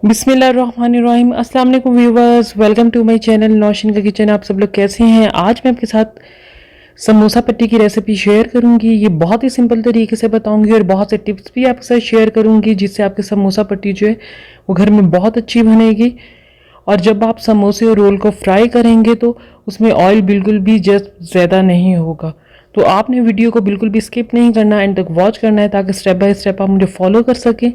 बिस्मिल्लाहिर्रहमानिर्रहीम। अस्सलाम वालेकुम viewers, welcome to my channel Nausheen का किचन। आप सब लोग कैसे हैं? आज मैं आपके साथ समोसा पट्टी की रेसिपी शेयर करूंगी। ये बहुत ही सिंपल तरीके से बताऊंगी और बहुत से टिप्स भी आपके साथ शेयर करूंगी जिससे आपकी समोसा पट्टी जो है वो घर में बहुत अच्छी बनेगी। और जब आप समोसे और रोल को फ्राई करेंगे तो उसमें ऑयल बिल्कुल भी जस्ट ज़्यादा नहीं होगा। तो आपने वीडियो को बिल्कुल भी स्किप नहीं करना, एंड तक वॉच करना है ताकि स्टेप बाय स्टेप आप मुझे फॉलो कर सकें।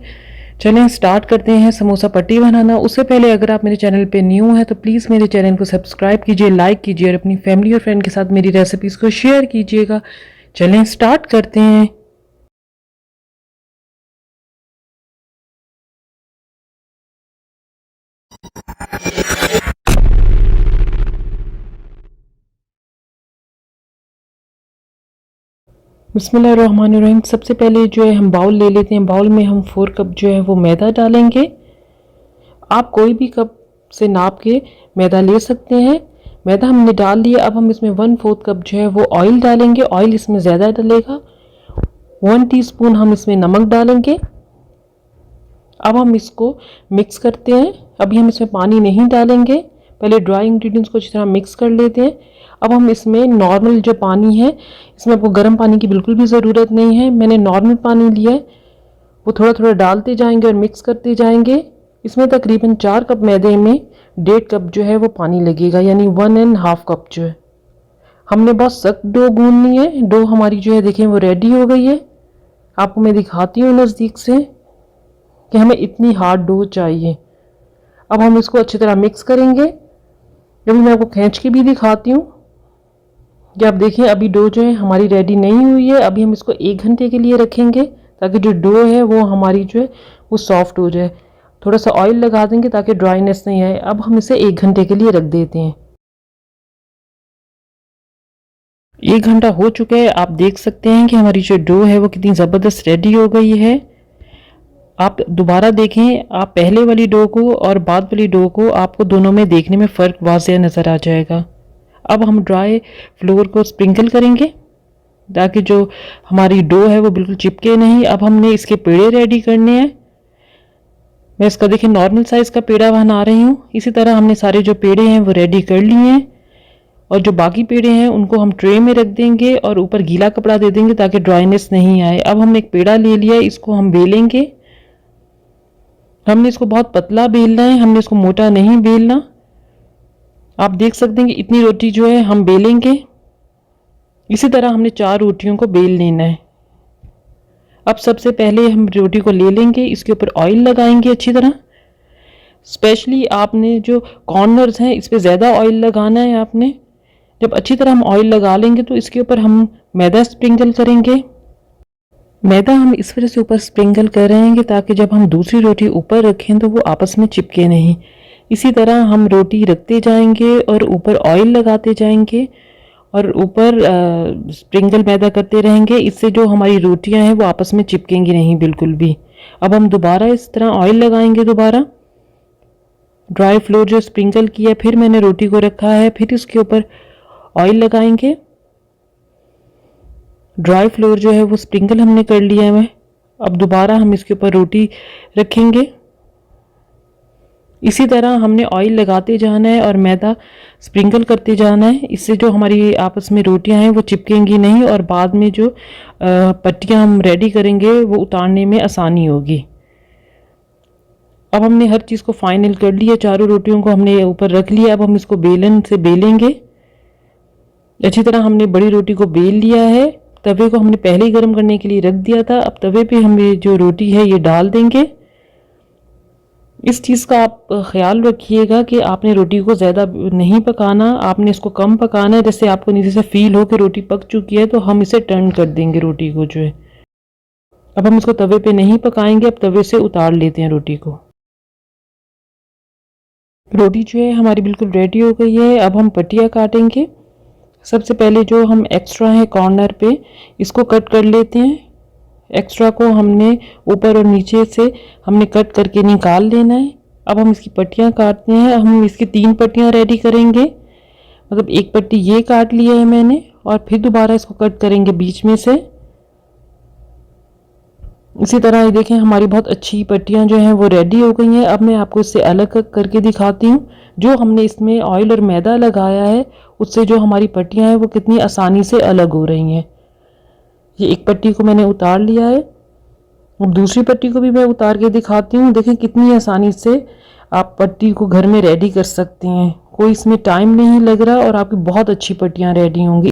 चलें स्टार्ट करते हैं समोसा पट्टी बनाना। उससे पहले अगर आप मेरे चैनल पे न्यू हैं तो प्लीज़ मेरे चैनल को सब्सक्राइब कीजिए, लाइक कीजिए और अपनी फैमिली और फ्रेंड के साथ मेरी रेसिपीज़ को शेयर कीजिएगा। चलें स्टार्ट करते हैं। बिस्मिल्लाहिर्रहमानिर्रहीम। सबसे पहले जो है हम बाउल ले लेते हैं। बाउल में हम 4 कप जो है वो मैदा डालेंगे। आप कोई भी कप से नाप के मैदा ले सकते हैं। मैदा हमने डाल लिया। अब हम इसमें 1/4 कप जो है वो ऑयल डालेंगे। ऑयल इसमें ज़्यादा डलेगा। 1 टीस्पून हम इसमें नमक डालेंगे। अब हम इसको मिक्स करते हैं। अभी हम इसमें पानी नहीं डालेंगे, पहले ड्राई इंग्रेडिएंट्स को अच्छी तरह मिक्स कर लेते हैं। अब हम इसमें नॉर्मल जो पानी है, इसमें आपको गर्म पानी की बिल्कुल भी ज़रूरत नहीं है। मैंने नॉर्मल पानी लिया है, वो थोड़ा थोड़ा डालते जाएंगे और मिक्स करते जाएंगे। इसमें तकरीबन 4 कप मैदे में 1.5 कप जो है वो पानी लगेगा, यानी 1.5 कप जो है। हमने बहुत सख्त डो गूंदनी है। डो हमारी जो है देखें वो रेडी हो गई है। आपको मैं दिखाती हूँ नज़दीक से कि हमें इतनी हार्ड डो चाहिए। अब हम इसको अच्छी तरह मिक्स करेंगे। जब मैं आपको खींच के भी दिखाती हूँ कि आप देखिए अभी डो जो है हमारी रेडी नहीं हुई है। अभी हम इसको 1 घंटे के लिए रखेंगे ताकि जो डो है वो हमारी जो है वो सॉफ्ट हो जाए। थोड़ा सा ऑयल लगा देंगे ताकि ड्राइनेस नहीं आए। अब हम इसे 1 घंटे के लिए रख देते हैं। 1 घंटा हो चुका है। आप देख सकते हैं कि हमारी जो डो है वो कितनी ज़बरदस्त रेडी हो गई है। आप दोबारा देखें, आप पहले वाली डो को और बाद वाली डो को आपको दोनों में देखने में फ़र्क वाज़ेह नज़र आ जाएगा। अब हम ड्राई फ्लोर को स्प्रिंकल करेंगे ताकि जो हमारी डो है वो बिल्कुल चिपके नहीं। अब हमने इसके पेड़े रेडी करने हैं। मैं इसका देखिए नॉर्मल साइज़ का पेड़ा बना रही हूँ। इसी तरह हमने सारे जो पेड़े हैं वो रेडी कर लिए हैं और जो बाकी पेड़े हैं उनको हम ट्रे में रख देंगे और ऊपर गीला कपड़ा दे देंगे ताकि ड्राइनेस नहीं आए। अब हमने एक पेड़ा ले लिया है, इसको हम बेलेंगे। हमने इसको बहुत पतला बेलना है, हमने इसको मोटा नहीं बेलना। आप देख सकते हैं कि इतनी रोटी जो है हम बेलेंगे। इसी तरह हमने 4 रोटियों को बेल लेना है। अब सबसे पहले हम रोटी को ले लेंगे, इसके ऊपर ऑयल लगाएंगे अच्छी तरह। स्पेशली आपने जो कॉर्नर्स हैं इस पर ज़्यादा ऑयल लगाना है आपने। जब अच्छी तरह हम ऑयल लगा लेंगे तो इसके ऊपर हम मैदा स्प्रिंकल करेंगे। मैदा हम इस वजह से ऊपर स्प्रिंकल कर रहे हैं कि ताकि जब हम दूसरी रोटी ऊपर रखें तो वो आपस में चिपके नहीं। इसी तरह हम रोटी रखते जाएंगे और ऊपर ऑयल लगाते जाएंगे और ऊपर स्प्रिंकल मैदा करते रहेंगे। इससे जो हमारी रोटियां हैं वो आपस में चिपकेंगी नहीं बिल्कुल भी। अब हम दोबारा इस तरह ऑयल लगाएंगे। दोबारा ड्राई फ्लोर जो स्प्रिंकल किया, फिर मैंने रोटी को रखा है, फिर इसके ऊपर ऑयल लगाएंगे। ड्राई फ्लोर जो है वो स्प्रिंकल हमने कर लिया है। अब दोबारा हम इसके ऊपर रोटी रखेंगे। इसी तरह हमने ऑयल लगाते जाना है और मैदा स्प्रिंकल करते जाना है। इससे जो हमारी आपस में रोटियां हैं वो चिपकेंगी नहीं और बाद में जो पट्टियां हम रेडी करेंगे वो उतारने में आसानी होगी। अब हमने हर चीज़ को फाइनल कर लिया, चारों रोटियों को हमने ऊपर रख लिया। अब हम इसको बेलन से बेलेंगे। अच्छी तरह हमने बड़ी रोटी को बेल लिया है। तवे को हमने पहले ही गर्म करने के लिए रख दिया था। अब तवे पे हम ये जो रोटी है ये डाल देंगे। इस चीज़ का आप ख्याल रखिएगा कि आपने रोटी को ज़्यादा नहीं पकाना, आपने इसको कम पकाना है। जैसे आपको नीचे से फील हो कि रोटी पक चुकी है तो हम इसे टर्न कर देंगे रोटी को जो है। अब हम इसको तवे पे नहीं पकाएंगे, अब तवे से उतार लेते हैं रोटी को। रोटी जो है हमारी बिल्कुल रेडी हो गई है। अब हम पट्टियाँ काटेंगे। सबसे पहले जो हम एक्स्ट्रा है कॉर्नर पे इसको कट कर लेते हैं। एक्स्ट्रा को हमने ऊपर और नीचे से हमने कट करके निकाल लेना है। अब हम इसकी पट्टियाँ काटते हैं। हम इसकी 3 पट्टियाँ रेडी करेंगे। मतलब एक पट्टी ये काट लिया है मैंने और फिर दोबारा इसको कट करेंगे बीच में से। इसी तरह ये देखें हमारी बहुत अच्छी पट्टियाँ जो हैं वो रेडी हो गई हैं। अब मैं आपको इससे अलग करके दिखाती हूँ। जो हमने इसमें ऑयल और मैदा लगाया है उससे जो हमारी पट्टियाँ हैं वो कितनी आसानी से अलग हो रही हैं। ये एक पट्टी को मैंने उतार लिया है। अब दूसरी पट्टी को भी मैं उतार के दिखाती हूँ। देखें कितनी आसानी से आप पट्टी को घर में रेडी कर सकती हैं। कोई इसमें टाइम नहीं लग रहा और आपकी बहुत अच्छी पट्टियाँ रेडी होंगी।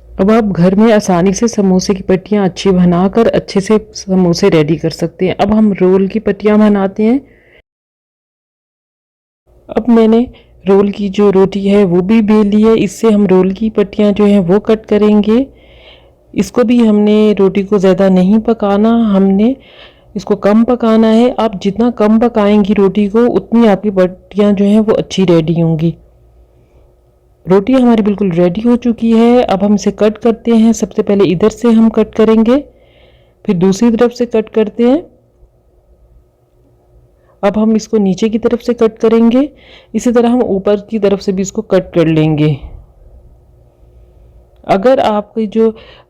अब आप घर में आसानी से समोसे की पट्टियाँ अच्छी बनाकर अच्छे से समोसे रेडी कर सकते हैं। अब हम रोल की पट्टियाँ बनाते हैं। अब मैंने रोल की जो रोटी है वो भी बेल ली है। इससे हम रोल की पट्टियाँ जो हैं वो कट करेंगे। इसको भी हमने रोटी को ज़्यादा नहीं पकाना, हमने इसको कम पकाना है। आप जितना कम पकाएंगी रोटी को उतनी आपकी पट्टियाँ जो हैं वो अच्छी रेडी होंगी। रोटी हमारी बिल्कुल रेडी हो चुकी है। अब हम इसे कट करते हैं। सबसे पहले इधर से हम कट करेंगे, फिर दूसरी तरफ से कट करते हैं। अब हम इसको नीचे की तरफ से कट करेंगे। इसी तरह हम ऊपर की तरफ से भी इसको कट कर लेंगे। अगर आपकी जो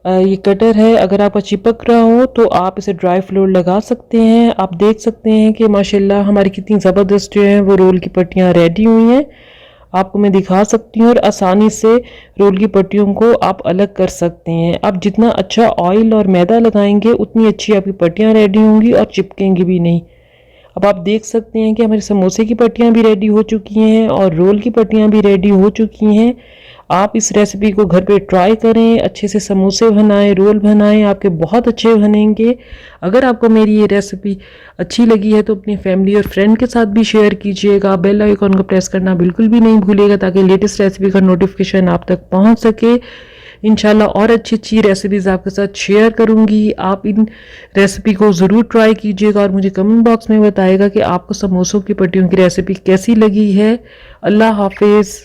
ये कटर है अगर आपका चिपक रहा हो तो आप इसे ड्राई फ्लोर लगा सकते हैं। आप देख सकते हैं कि माशाल्लाह हमारी कितनी ज़बरदस्त जो है वो रोल की पट्टियाँ रेडी हुई हैं। आपको मैं दिखा सकती हूँ और आसानी से रोल की पट्टियों को आप अलग कर सकते हैं। आप जितना अच्छा ऑयल और मैदा लगाएंगे उतनी अच्छी आपकी पट्टियाँ रेडी होंगी और चिपकेंगी भी नहीं। अब आप देख सकते हैं कि हमारे समोसे की पट्टियाँ भी रेडी हो चुकी हैं और रोल की पट्टियाँ भी रेडी हो चुकी हैं। आप इस रेसिपी को घर पे ट्राई करें, अच्छे से समोसे बनाएं, रोल बनाएं, आपके बहुत अच्छे बनेंगे। अगर आपको मेरी ये रेसिपी अच्छी लगी है तो अपनी फैमिली और फ्रेंड के साथ भी शेयर कीजिएगा। बेल आइकॉन को प्रेस करना बिल्कुल भी नहीं भूलिएगा ताकि लेटेस्ट रेसिपी का नोटिफिकेशन आप तक पहुंच सके। इंशाल्लाह और अच्छी अच्छी रेसिपीज़ आपके साथ शेयर करूंगी। आप इन रेसिपी को ज़रूर ट्राई कीजिएगा और मुझे कमेंट बॉक्स में बताइएगा कि आपको समोसों की पट्टियों की रेसिपी कैसी लगी है। अल्लाह हाफिज़।